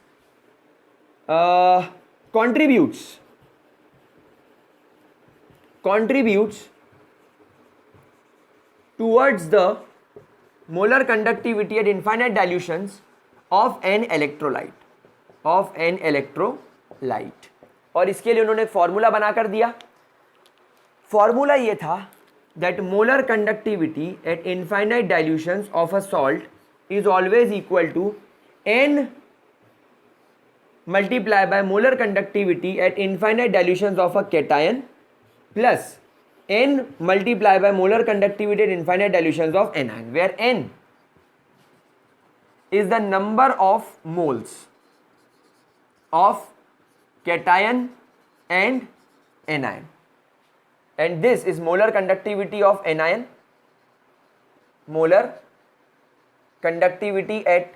contributes towards the molar conductivity at infinite dilutions of an electrolyte, और इसके लिए उन्होंने एक formula बनाकर दिया। Formula ये था that molar conductivity at infinite dilutions of a salt is always equal to n multiplied by molar conductivity at infinite dilutions of a cation plus n multiplied by molar conductivity at infinite dilutions of anion, where n is the number of moles of cation and anion, and this is molar conductivity of anion, molar conductivity at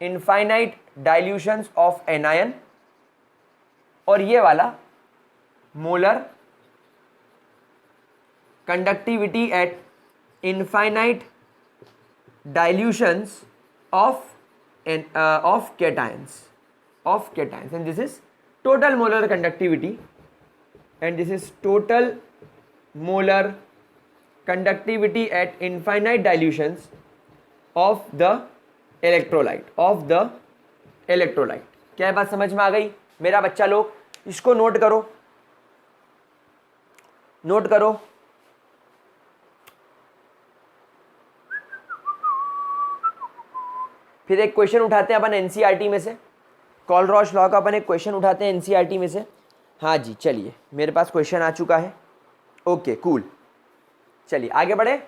infinite dilutions of anion, और ये वाला molar conductivity at infinite dilutions of cations, and this is total molar conductivity, and this is total molar conductivity at infinite dilutions of the electrolyte, क्या बात समझ में आ गई मेरा बच्चा लोग? इसको नोट करो। नोट करो। फिर एक क्वेश्चन उठाते हैं अपन एनसीईआरटी में से, कॉलरॉश लॉ का अपन एक क्वेश्चन उठाते हैं एनसीईआरटी में से। हाँ जी चलिए, मेरे पास क्वेश्चन आ चुका है। ओके कूल, चलिए आगे बढ़े।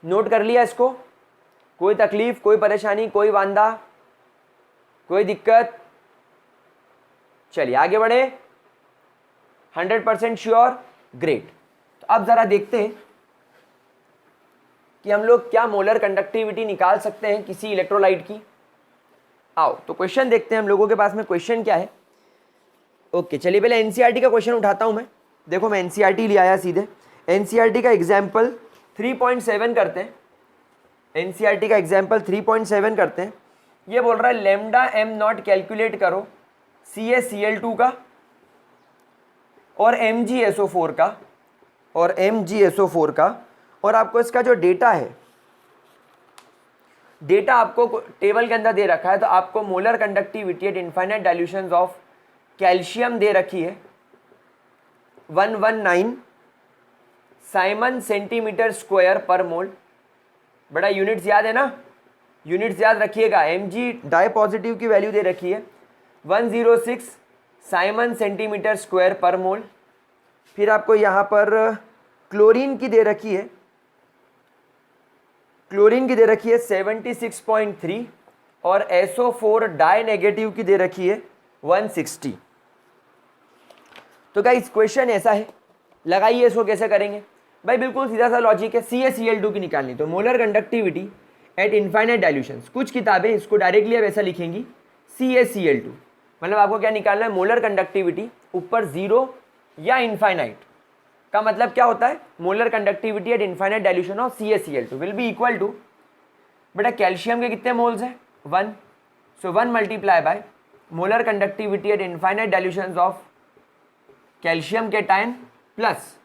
नोट कर लिया इसको? कोई तकलीफ, कोई परेशानी, कोई वांदा, कोई दिक्कत? चलिए आगे बढ़े। 100% श्योर, ग्रेट। तो अब जरा देखते हैं कि हम लोग क्या मोलर कंडक्टिविटी निकाल सकते हैं किसी इलेक्ट्रोलाइट की। आओ तो क्वेश्चन देखते हैं हम लोगों के पास में क्वेश्चन क्या है। ओके चलिए पहले एनसीईआरटी का क्वेश्चन उठाता हूं मैं। देखो मैं एनसीईआरटी ले आया सीधे। एनसीईआरटी का एग्जाम्पल 3.7 करते हैं। एनसीईआरटी का एग्जाम्पल 3.7 करते हैं। ये बोल रहा है लेमडा एम नॉट कैलकुलेट करो CaCl2 का और MgSO4 का और MgSO4 का, और आपको इसका जो डेटा है, डेटा आपको टेबल के अंदर दे रखा है। तो आपको molar conductivity at infinite dilutions of calcium दे रखी है 119 साइमन सेंटीमीटर स्क्वायर पर मोल। बड़ा यूनिट्स याद है ना, यूनिट्स याद रखिएगा। Mg डाई पॉजिटिव की वैल्यू दे रखी है 106 साइमन सेंटीमीटर स्क्वायर पर मोल। फिर आपको यहाँ पर क्लोरीन की दे रखी है, क्लोरीन की दे रखी है 76.3 और SO4 डाई नेगेटिव की दे रखी है 160। तो गाइस क्वेश्चन ऐसा है, लगाइए इसको कैसे करेंगे भाई। बिल्कुल सीधा सा लॉजिक है, CaCl2 की निकालनी। तो molar conductivity at infinite dilutions, कुछ किताबें इसको डायरेक्टली अब ऐसा लिखेंगी CaCl2, मतलब आपको क्या निकालना है, मोलर कंडक्टिविटी ऊपर 0 या इनफाइनाइट का मतलब क्या होता है, molar conductivity at infinite dilution of CaCl2 will be equal to, बेटा कैल्शियम के कितने मोल्स हैं 1, so 1 multiply by molar conductivity at infinite dilution of calcium cation plus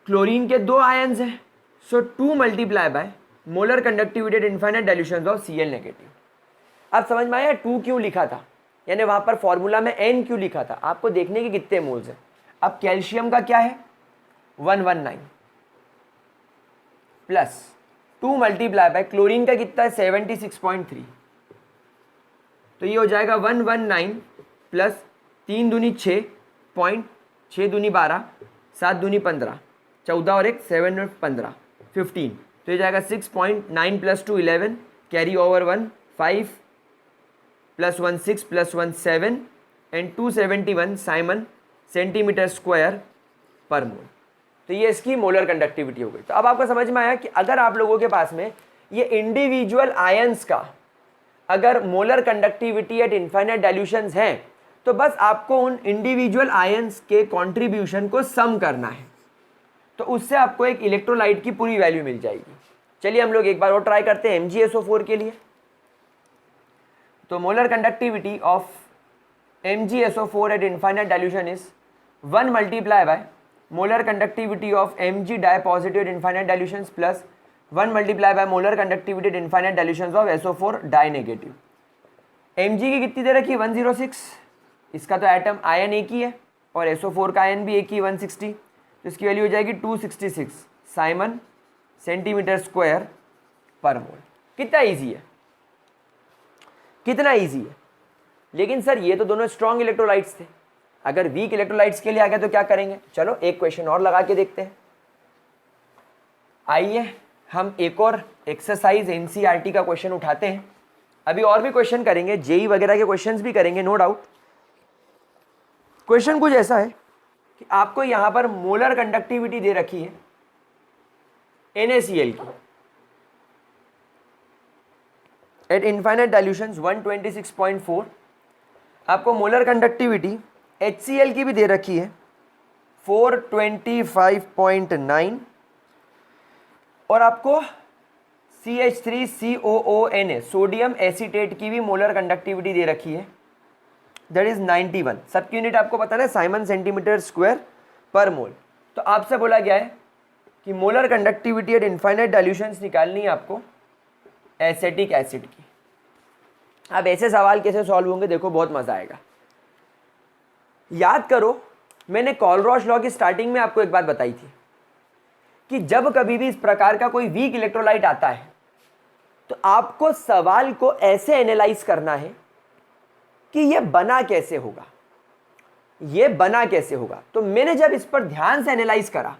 chlorine के 2 आयन्स हैं, so 2 multiply by molar conductivity at infinite dilution of Cl negative. अब समझ में आया 2 क्यों लिखा था, यानी वहां पर फॉर्मूला में N क्यों लिखा था, आपको देखने के कितने मोल्स हैं। अब कैल्शियम का क्या है 119 प्लस 2 मल्टीप्लाई बाय क्लोरीन का कितना है 76.3, तो ये हो जाएगा 119 प्लस 3 दूनी 6 पॉइंट, 6 दूनी 12, 7 दूनी 15, 14 और 1 7 और 15 15, तो ये जाएगा 6.9 plus 2 11, carry over 1 5 plus 1 6 plus 1 7 and 271 Simon centimetre square पर मोल। तो ये इसकी मोलर कंडक्टिविटी हो गई। तो अब आपको समझ में आया कि अगर आप लोगों के पास में ये इंडिविजुअल आयंस का अगर molar conductivity at infinite dilutions हैं, तो बस आपको उन इंडिविजुअल आयंस के कंट्रीब्यूशन को सम करना है, तो उससे आपको एक इलेक्ट्रोलाइट की पूरी वैल्यू मिल जाएगी। चलिए हम लोग एक बार और ट्राई करते हैं MgSO4 के लिए। तो molar conductivity of MgSO4 at infinite dilution is 1 multiply by molar conductivity of Mg dipositive at infinite dilutions plus 1 multiply by molar conductivity at infinite dilutions of SO4 dinegative। Mg की कितनी दे रखी है 106, इसका तो atom ion एक ही है और SO4 का आयन भी एक ही 160, तो इसकी वैल्यू हो जाएगी 266 साइमन सेंटीमीटर स्क्वायर पर मोल। कितना ईजी है, कितना ईजी है। लेकिन सर ये तो दोनों स्ट्रॉन्ग इलेक्ट्रोलाइट्स थे, अगर वीक इलेक्ट्रोलाइट्स के लिए आ गया तो क्या करेंगे। चलो एक क्वेश्चन और लगा के देखते हैं। आइए हम एक और एक्सरसाइज एनसीईआरटी का क्वेश्चन उठाते हैं। अभी और भी क्वेश्चन करेंगे, जेई वगैरह के क्वेश्चंस भी करेंगे नो डाउट। क्वेश्चन कुछ ऐसा है कि आपको यहां पर मोलर कंडक्टिविटी दे रखी है NaCl की एट इनफाइनाइट डाइल्यूशंस 126.4, आपको मोलर कंडक्टिविटी HCl की भी दे रखी है 425.9, और आपको CH3COONA सोडियम एसीटेट की भी मोलर कंडक्टिविटी दे रखी है, दैट इज 91। सबकी यूनिट आपको पता है साइमन सेंटीमीटर स्क्वायर पर मोल। तो आपसे बोला गया है कि molar conductivity at infinite dilutions निकालनी है आपको एसिटिक एसिड की। अब ऐसे सवाल कैसे सॉल्व होंगे देखो, बहुत मजा आएगा। याद करो मैंने कोलरॉश लॉ की स्टार्टिंग में आपको एक बात बताई थी कि जब कभी भी इस प्रकार का कोई वीक इलेक्ट्रोलाइट आता है तो आपको सवाल को ऐसे एनालाइज करना है कि यह बना कैसे होगा, यह बना कैसे होगा। तो मैंने जब इस पर ध्यान से एनालाइज करा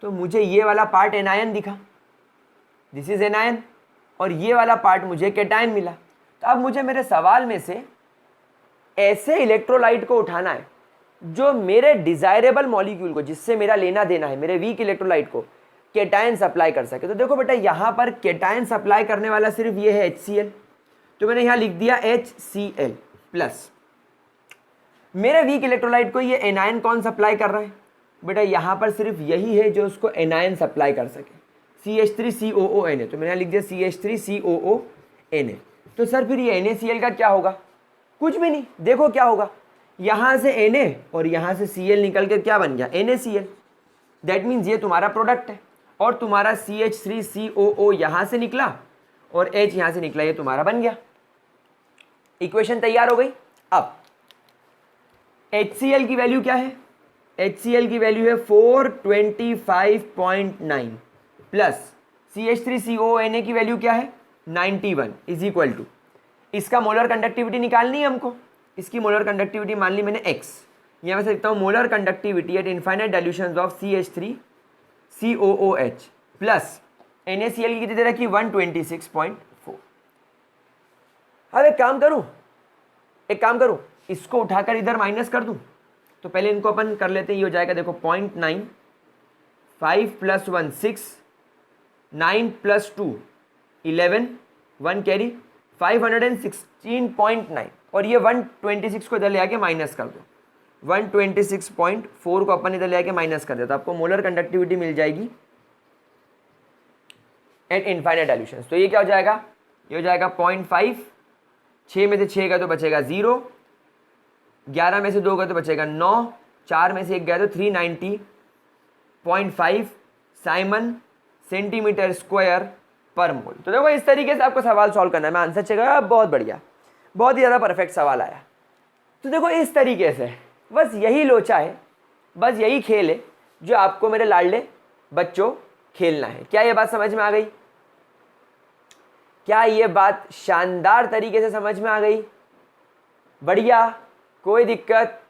तो मुझे ये वाला पार्ट एनायन दिखा, दिस इज एनायन, और ये वाला पार्ट मुझे कैटायन मिला। तो अब मुझे मेरे सवाल में से ऐसे इलेक्ट्रोलाइट को उठाना है जो मेरे डिजायरेबल मॉलिक्यूल को, जिससे मेरा लेना देना है, मेरे वीक इलेक्ट्रोलाइट को कैटायन सप्लाई कर सके। तो देखो बेटा, यहां पर कैटायन सप्लाई करने वाला सिर्फ ये है HCl, तो मैंने यहां लिख दिया HCl प्लस। मेरे वीक इलेक्ट्रोलाइट को ये एनायन कौन सप्लाई कर रहा है बेटा, यहां पर सिर्फ यही है जो उसको एनायन सप्लाई कर सके, CH3COONA। तो मैंने यहां लिख दिया CH3COONA। तो सर फिर ये NaCl का क्या होगा? कुछ भी नहीं, देखो क्या होगा, यहां से Na और यहां से Cl निकल के क्या बन गया, NaCl। दैट मीन्स ये तुम्हारा प्रोडक्ट है, और तुम्हारा CH3COO यहां से निकला और H यहां से निकला, ये तुम्हारा बन गया। इक्वेशन तैयार हो गई। अब HCl की वैल्यू क्या है? HCl की वैल्यू है 425.9 प्लस CH3COONA की वैल्यू क्या है 91 इज इक्वल टू, इसका मोलर कंडक्टिविटी निकालनी है हमको। इसकी मोलर कंडक्टिविटी मान ली मैंने x, यहाँ मैं से लिखता हूँ molar conductivity at infinite dilutions of CH3COOH plus NaCl की कितनी रखी 126.4। अब एक काम करूँ, इसको उठाकर इधर माइनस कर दूँ। तो पहले इनको अपन कर लेते हैं, ये हो जाएगा देखो 0.9, 5 + 1 6, 9 + 2 11, 1 कैरी 516.9, और ये 126 को इधर ले आके माइनस कर दो, 126.4 को अपन इधर ले आके माइनस कर दो, तो आपको मोलर कंडक्टिविटी मिल जाएगी एट इनफाइनाइट डाइल्यूशंस। तो ये क्या हो जाएगा, ये हो जाएगा 0.5, 6 में से 6 का तो बचेगा 0, 11 में से 2 का तो बचेगा 9, 4 में से 1 गया तो 390.5 साइमन सेंटीमीटर स्क्वायर पर मोल। तो देखो इस तरीके से आपको सवाल सॉल्व करना है। मैं आंसर चेक करा, बहुत बढ़िया, बहुत ही ज़्यादा परफेक्ट सवाल आया। तो देखो इस तरीके से बस यही लोचा है, बस यही खेल है जो आपको मेरे लाडले बच्चों खेलना है। क्या ये बात समझ में आ गई? क्या ये बात शानदार तरीके से समझ में आ गई? बढ़िया, कोई दिक्कत,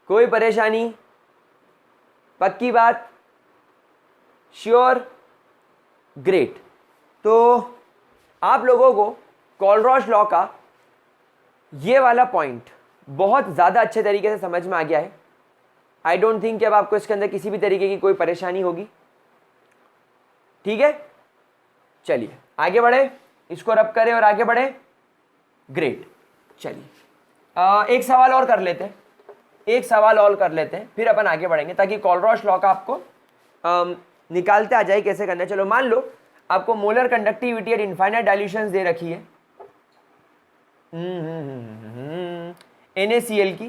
कोई परेशानी, पक्की बात, श्योर, ग्रेट। तो आप लोगों को कोलरॉश लॉ का ये वाला पॉइंट बहुत ज़्यादा अच्छे तरीके से समझ में आ गया है। आई डोंट थिंक कि अब आपको इसके अंदर किसी भी तरीके की कोई परेशानी होगी। ठीक है, चलिए आगे बढ़े, इसको रब करें और आगे बढ़े। ग्रेट, चलिए एक सवाल और कर लेते हैं, फिर अपन आगे बढ़ेंगे ताकि कोलरॉश लॉ का आपको निकालते आ जाए कैसे करना है। चलो मान लो आपको molar conductivity at infinite dilutions दे रखी है NaCl की।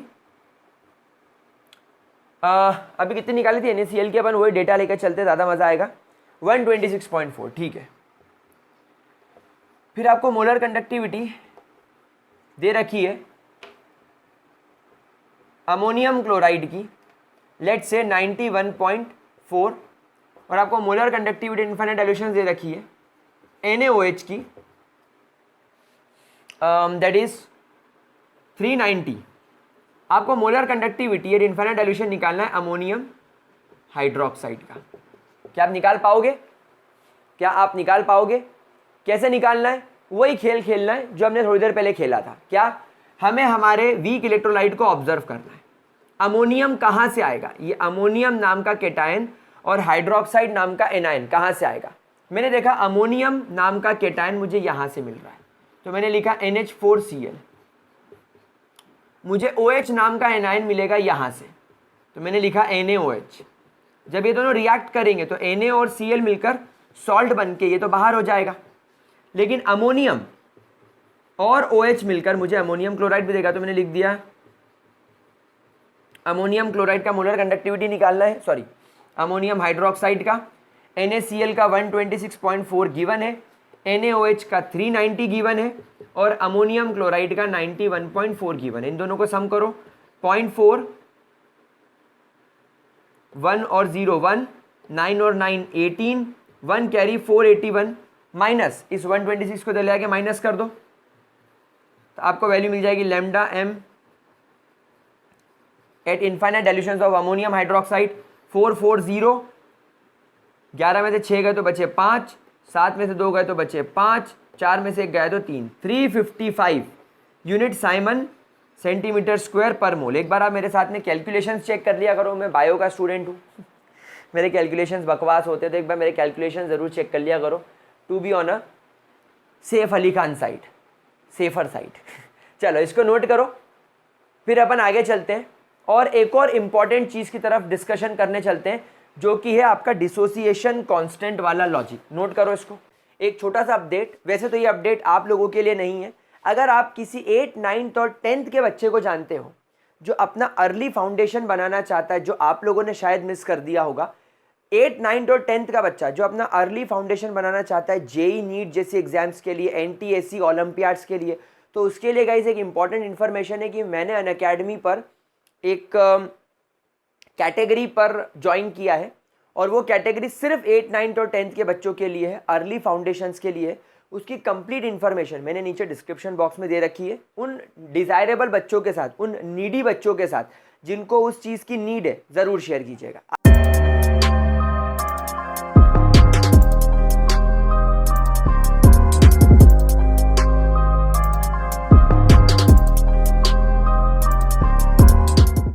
अभी कितनी निकाली थी NaCl की, अपन वही डेटा लेकर चलते, ज़्यादा मज़ा आएगा। 126.4, ठीक है। फिर आपको मोलर कंडक्टिविटी दे रखी है अमोनियम क्लोराइड की, लेट्स से 91.4, और आपको मोलर कंडक्टिविटी इनफाइनाइट डाइल्यूशन दे रखी है NaOH की, दैट इज 390। आपको molar conductivity at infinite dilution निकालना है अमोनियम हाइड्रोक्साइड का। क्या आप निकाल पाओगे? कैसे निकालना है? वही खेल खेलना है जो हमने थोड़ी देर पहले खेला था। क्या? हमें हमारे वीक इलेक्ट्रोलाइट को ऑब्जर्व करना है। अमोनियम कहाँ से आएगा? ये अमोनियम नाम का केटायन और हाइड्रोक्साइड नाम का एनायन कहाँ से आएगा? मैंने देखा अमोनियम नाम का केटायन मुझे यहाँ से मिल रहा है, तो मैंने लिखा NH4Cl। मुझे OH नाम का एनायन मिलेगा यहाँ से, तो मैंने लिखा NaOH। जब ये दोनों रिएक्ट करेंगे तो Na और Cl मिलकर सॉल्ट बन के ये तो बाहर हो जाएगा, लेकिन अमोनियम और OH मिलकर मुझे अमोनियम क्लोराइड भी देगा। तो मैंने लिख दिया अमोनियम क्लोराइड का मोलर कंडक्टिविटी निकालना है, सॉरी अमोनियम हाइड्रोक्साइड का NaCl का 126.4 गिवन है, NaOH का 390 गिवन है, और अमोनियम क्लोराइड का 91.4 गिवन है। इन दोनों को सम करो, 0.4 1 और 0 1, 9 और 9 18, 1 कैरी 481 माइनस इस 126 को ले आके माइनस कर दो तो आपको वैल्यू मिल जाएगी lambda M at infinite dilution of ammonium hydroxide 440। 11 में से 6 गए तो बचे 5, 7 में से 2 गए तो बचे 5, 4 में से 1 गए तो 3, 355 यूनिट साइमन सेंटीमीटर स्क्वायर पर मोल। एक बार आप मेरे साथ में कैलकुलेशंस चेक कर लिया करो, मैं बायो का स्टूडेंट हूँ मेरे कैलकुलेशंस बकवास होते तो एक बार मेरे कैलकुलेशन ज़रूर चेक कर लिया करो, to be on a Saif Ali Khan side, safer side. चलो इसको नोट करो, फिर अपन आगे चलते हैं और एक और इम्पॉर्टेंट चीज़ की तरफ डिस्कशन करने चलते हैं जो कि है आपका डिसोसिएशन कांस्टेंट वाला लॉजिक। नोट करो इसको। एक छोटा सा अपडेट, वैसे तो ये अपडेट आप लोगों के लिए नहीं है, अगर आप किसी 8, 9 और 10th के बच्चे को जानते हो जो अपना अर्ली फाउंडेशन बनाना चाहता है, जो आप लोगों ने शायद मिस कर दिया होगा, 8, 9 और 10th का बच्चा जो अपना अर्ली फाउंडेशन बनाना चाहता है जेई नीट जैसी एग्जाम्स के लिए, NTSC ओलंपियाड्स के लिए, तो उसके लिए गाइस एक इंपॉर्टेंट इन्फॉर्मेशन है कि मैंने अनअकैडमी पर एक कैटेगरी पर ज्वाइन किया है और वो कैटेगरी सिर्फ 8, 9 और 10th के बच्चों के लिए है, अर्ली फाउंडेशंस के लिए। उसकी कंप्लीट इन्फॉर्मेशन मैंने नीचे डिस्क्रिप्शन बॉक्स में दे रखी है। उन डिज़ायरेबल बच्चों के साथ, उन नीडी बच्चों के साथ जिनको उस चीज़ की नीड है, ज़रूर शेयर कीजिएगा।